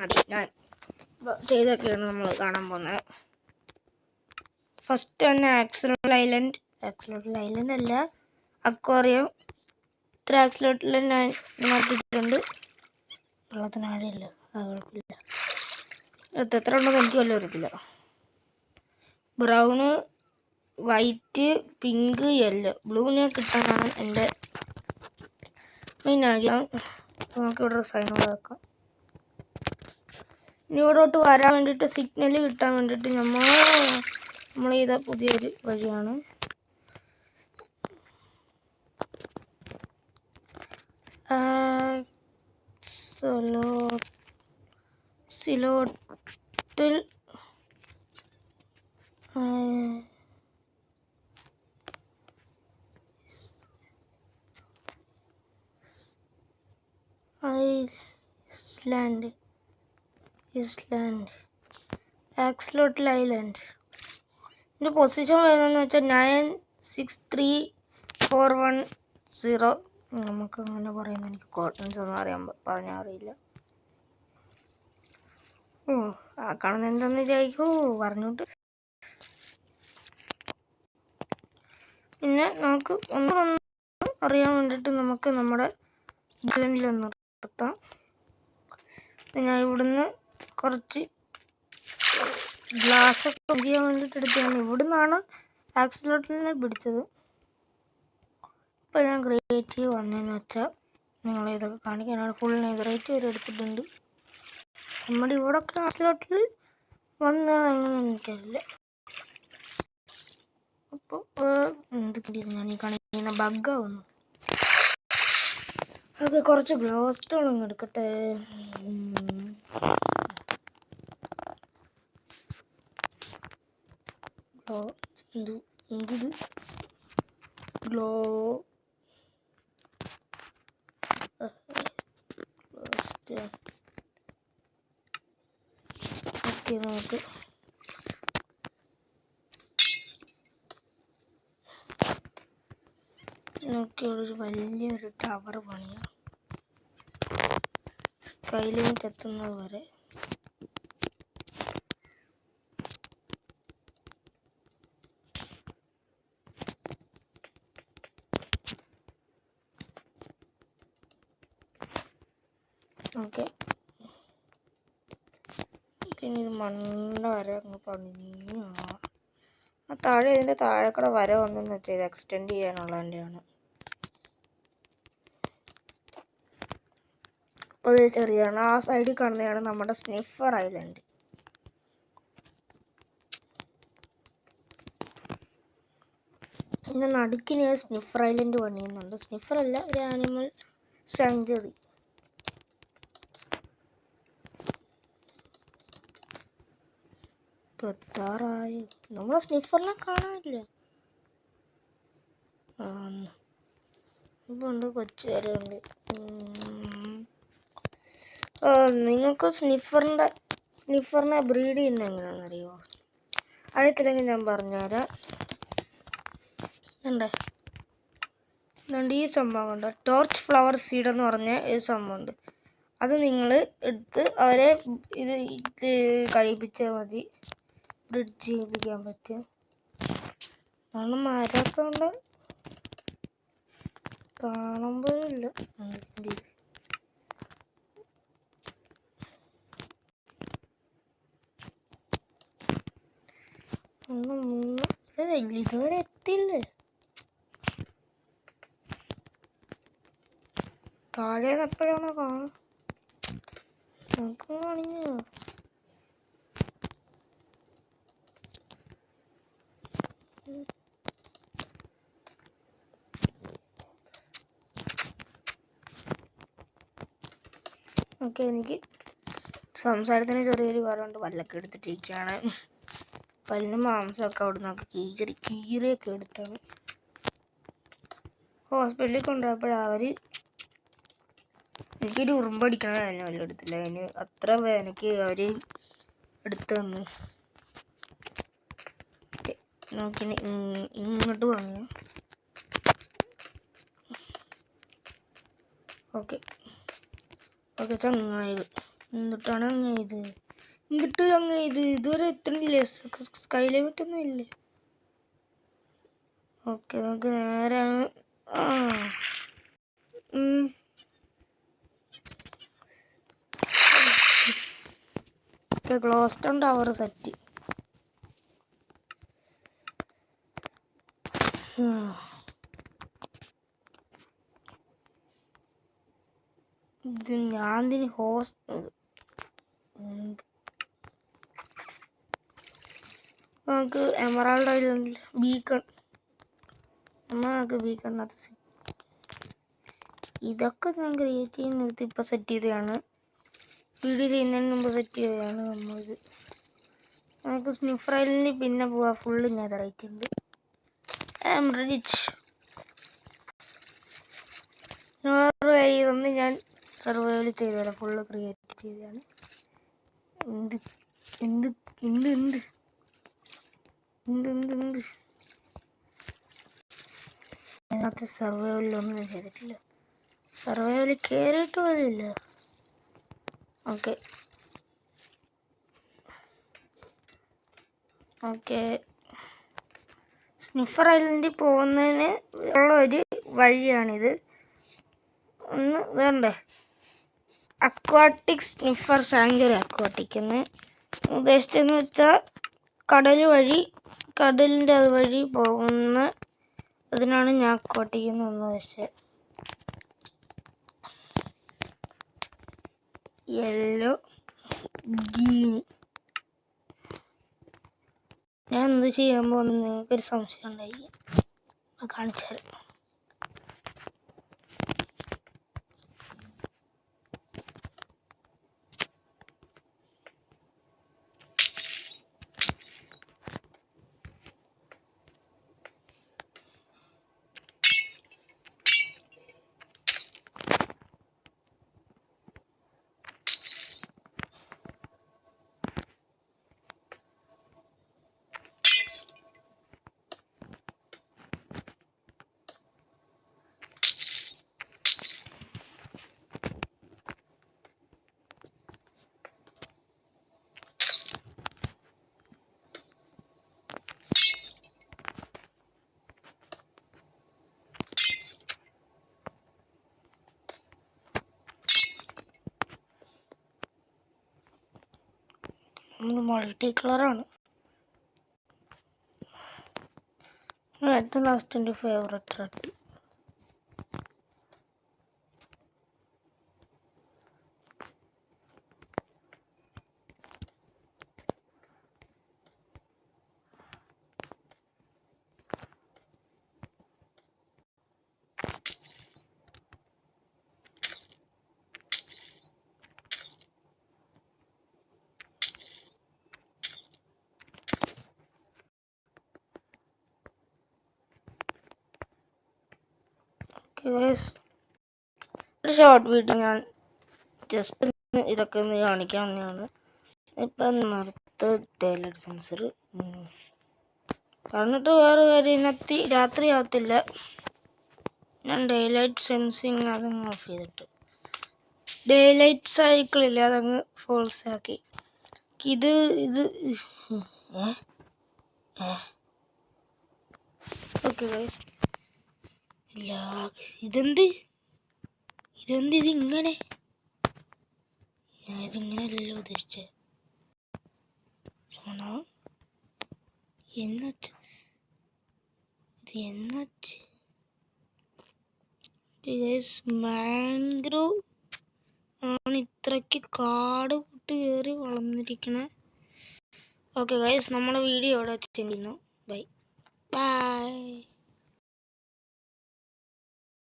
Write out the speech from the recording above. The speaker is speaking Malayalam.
അതെ, ഞാൻ ചെയ്തൊക്കെയാണ് നമ്മൾ കാണാൻ പോകുന്നത്. ഫസ്റ്റ് തന്നെ ആക്സിലോട്ടൽ ഐലൻഡ് അല്ല, അക്വേറിയം. ഇത്ര ആക്സിലോട്ടൽ ഞാൻ മാറ്റിയിട്ടുണ്ട്. വെള്ളത്തിനാഴയില്ല, കുഴപ്പമില്ല. എത്ര ഉണ്ടെന്ന് എനിക്ക് വല്ല അറിയത്തില്ല. ബ്രൗണ്, വൈറ്റ്, പിങ്ക്, യെല്ലോ, ബ്ലൂവിനെ കിട്ടാനാണ് എൻ്റെ മെയിൻ ആഗ്രഹം. നമുക്കിവിടെ ഒരു സൈൻ കൂടെ വെക്കാം. ഇനി ഇവിടോട്ട് വരാൻ വേണ്ടിയിട്ട് സിഗ്നൽ കിട്ടാൻ വേണ്ടിയിട്ട് നമ്മൾ ചെയ്ത പുതിയൊരു വഴിയാണ്. സിലോട്ടിൽ ഐസ്ലാൻഡ് ആക്സിലോട്ടൽ ഐലൻഡ്. ഇതിൻ്റെ പൊസിഷൻ വരുന്നതെന്ന് വെച്ചാൽ 96341 നമുക്ക് അങ്ങനെ പറയുന്നത് എനിക്ക് കോട്ടൺസ് ഒന്നും പറഞ്ഞാൽ അറിയില്ല. ആ കാണുന്നത് എന്താണെന്ന് വിചാരിക്കൂ പറഞ്ഞോട്ട്. പിന്നെ നമുക്ക് ഒന്നും അറിയാൻ വേണ്ടിയിട്ട് നമുക്ക് നമ്മുടെ ഐലൻഡിലൊന്ന് നിർത്താം. ഞാൻ ഇവിടുന്ന് കുറച്ച് ഗ്ലാസ്സൊക്കെ ചെയ്യാൻ വേണ്ടിയിട്ട് എടുത്തതാണ്. ഇവിടുന്നാണ് ആക്സിലോട്ടലിനെ പിടിച്ചത്. ഇപ്പോൾ ഞാൻ ക്രിയേറ്റീവ് വന്നതെന്ന് വെച്ചാൽ നിങ്ങളെ ഇതൊക്കെ കാണിക്കാനാണ്. ഫുൾ നെതറൈറ്റ് വരെ എടുത്തിട്ടുണ്ട്. നമ്മുടെ ഇവിടെയൊക്കെ ആക്സിലോട്ടൽ വന്നത് അങ്ങനെ എനിക്കറിയില്ല. അപ്പോൾ എന്ത് കിട്ടിയത് ഞാൻ ഈ കാണിക്കുന്ന ബഗ്ഗാവുന്നു. അത് കുറച്ച് ഗ്ലോ സ്റ്റോൺ എടുക്കട്ടെ. എന്ത് ഗ്ലോ ഓക്കെ, നമുക്ക് ഒരു വലിയൊരു ടവർ പണിയാം, സ്കൈ ലിമിറ്റ് എത്തുന്നത് വരെ. ഓക്കെ, പിന്നെ ഇത് മണ്ട വരെ അങ്ങ് പണിഞ്ഞു. ആ താഴെ ഇതിൻ്റെ താഴെക്കൂടെ വര വന്നെന്ന് വെച്ചാൽ ഇത് എക്സ്റ്റെൻഡ് ചെയ്യാനുള്ളതിൻ്റെയാണ്. അപ്പോൾ ഇത് ചെറിയാണ്. ആ സൈഡിൽ കാണുന്നതാണ് നമ്മുടെ സ്നിഫർ ഐലൻഡ്. പിന്നെ നടുക്കിന് സ്നിഫർ ഐലൻഡ് പണിയുന്നുണ്ട്. സ്നിഫർ അല്ല, ഒരു ആനിമൽ സാങ്ച്വറി. എത്താറായി, നമ്മളെ സ്നിഫറിനെ കാണാനില്ല. ഇപ്പം ഉണ്ട്, കൊച്ചുവരുണ്ട്. നിങ്ങൾക്ക് സ്നിഫറിനെ ബ്രീഡ് ചെയ്യുന്നത് എങ്ങനെയാണെന്നറിയുമോ? അറിയത്തില്ലെങ്കിൽ ഞാൻ പറഞ്ഞുതരാം. ഈ സംഭവം കൊണ്ട് ടോർച്ച് ഫ്ലവർ സീഡ് എന്ന് പറഞ്ഞ ഈ സംഭവമുണ്ട്. അത് നിങ്ങൾ എടുത്ത് അവരെ ഇത് കഴിപ്പിച്ചാൽ മതി. ബ്രിഡ്ജ് ചെയ്യിപ്പിക്കാൻ പറ്റും. കാരണം മരമൊക്കെ ഉണ്ട്, കാണുമ്പോഴില്ല. ഇതുവരെ എത്തില്ലേ? താഴെ എപ്പോഴാണോ കാണും, നമുക്ക് കാണിഞ്ഞോ? ഓക്കെ, എനിക്ക് സംസാരത്തിന് ചെറിയൊരു കുറവുണ്ട്. പല്ലൊക്കെ എടുത്തിട്ടിരിക്കുകയാണ്. പല്ലിന് മാംസമൊക്കെ അവിടെ നിന്നൊക്കെ കീറിയൊക്കെ എടുത്താണ്. ഹോസ്പിറ്റലിൽ കൊണ്ടുപോയപ്പോൾ എനിക്കൊരു ഉറുമ്പടിക്കണ വേദന വല്ലതും എടുത്തില്ല. അതിന് അത്ര വേദനയ്ക്ക് അവർ എടുത്തു തന്നു. നമുക്കിനി ഇങ്ങോട്ട് വാങ്ങിയ ഓക്കെ ചങ്ങായി, എന്നിട്ടാണ് അങ്ങ് ഇത് എന്നിട്ട് അങ്ങ് ഇതുവരെ എത്തണില്ലേ? സ്കൈ ലിമിറ്റ് ഒന്നും ഇല്ലേ? ഓക്കെ, നമുക്ക് നേരെ ഗ്ലോസ്റ്റോൺ ടവർ സെറ്റ്. ഇത് ഞാൻ നമുക്ക് എമറാൾഡ് ഐലൻഡിൽ ബീക്കൺ നമുക്ക് ബീക്കണിനകത്ത് ഇതൊക്കെ ഞാൻ ക്രിയേറ്റ് ചെയ്യുന്നിടത്ത് ഇപ്പം സെറ്റ് ചെയ്തതാണ്. വീഡിയോ ചെയ്യുന്നതിന് മുമ്പ് സെറ്റ് ചെയ്തതാണ് നമ്മളിത്. നമുക്ക് സ്നിഫർ ഐലൻഡിൽ പിന്നെ പോവാം. ഫുള്ള് നെതറൈറ്റ് ഉണ്ട്. I am rich. ഇതൊന്നും ഞാൻ സർവൈവൽ ചെയ്തതല്ല, ഫുള്ള് ക്രിയേറ്റ് ചെയ്തതാണ്. എന്ത് എന്ത് എന്ത് എന്ത് എന്ത് എന്ത് എന്ത് അതിനകത്ത് സർവൈവലിലൊന്നും ഞാൻ ചെയ്തിട്ടില്ല. സർവൈവലിൽ കയറിയിട്ട് പോലില്ല. ഓക്കെ ഓക്കെ സ്നിഫർ ഐലൻഡിൽ പോകുന്നതിന് ഉള്ള ഒരു വഴിയാണിത്. ഒന്ന് ഇതുണ്ടേ, അക്വാട്ടിക് സ്നിഫർ സാങ്ച്വറി. അക്വാട്ടിക് എന്ന് ഉദ്ദേശിച്ചതെന്ന് വെച്ചാൽ കടൽ വഴി, കടലിൻ്റെ അതുവഴി പോകുന്ന അതിനാണ് ഞാൻ അക്വാട്ടിക് എന്ന് ഉദ്ദേശിച്ചത്. Yellow green. ഞാൻ എന്ത് ചെയ്യാൻ പോകുന്നത് നിങ്ങൾക്കൊരു സംശയം ഉണ്ടായി, കാണിച്ചു തരാം. മൾട്ടി കളറാണ്. ഏറ്റവും ലാസ്റ്റ് എൻ്റെ ഫേവറേറ്റ് റെഡ്. ഒരു ഷോർട്ട് വീഡിയോ ഞാൻ ജസ്റ്റ് ഇതൊക്കെ ഒന്ന് കാണിക്കാവുന്നതാണ്. ഇപ്പം അടുത്ത ഡേലൈറ്റ് സെൻസർ പറഞ്ഞിട്ട് വേറെ കാര്യം, ഇന്നത്തെ രാത്രി ആവത്തില്ല. ഞാൻ ഡേലൈറ്റ് സെൻസിങ് അതങ്ങ് ഓഫ് ചെയ്തിട്ട് ഡേലൈറ്റ് സൈക്കിൾ ഇല്ല, അതങ്ങ് ഫോൾസ് ആക്കി. ഇത് ഓക്കെ ഇതെന്ത് ഇതിങ്ങനെ? ഞാൻ ഇതിങ്ങനെയല്ലല്ലോ ഉദ്ദേശിച്ചത്. മാൻഗ്രൂവ് ആണ് ഇത്രയ്ക്ക് കാട് വിട്ട് കയറി വളർന്നിരിക്കണേ. ഓക്കെ ഗൈസ്, നമ്മുടെ വീഡിയോ ഇവിടെ വെച്ചിരിക്കുന്നു. ബൈ.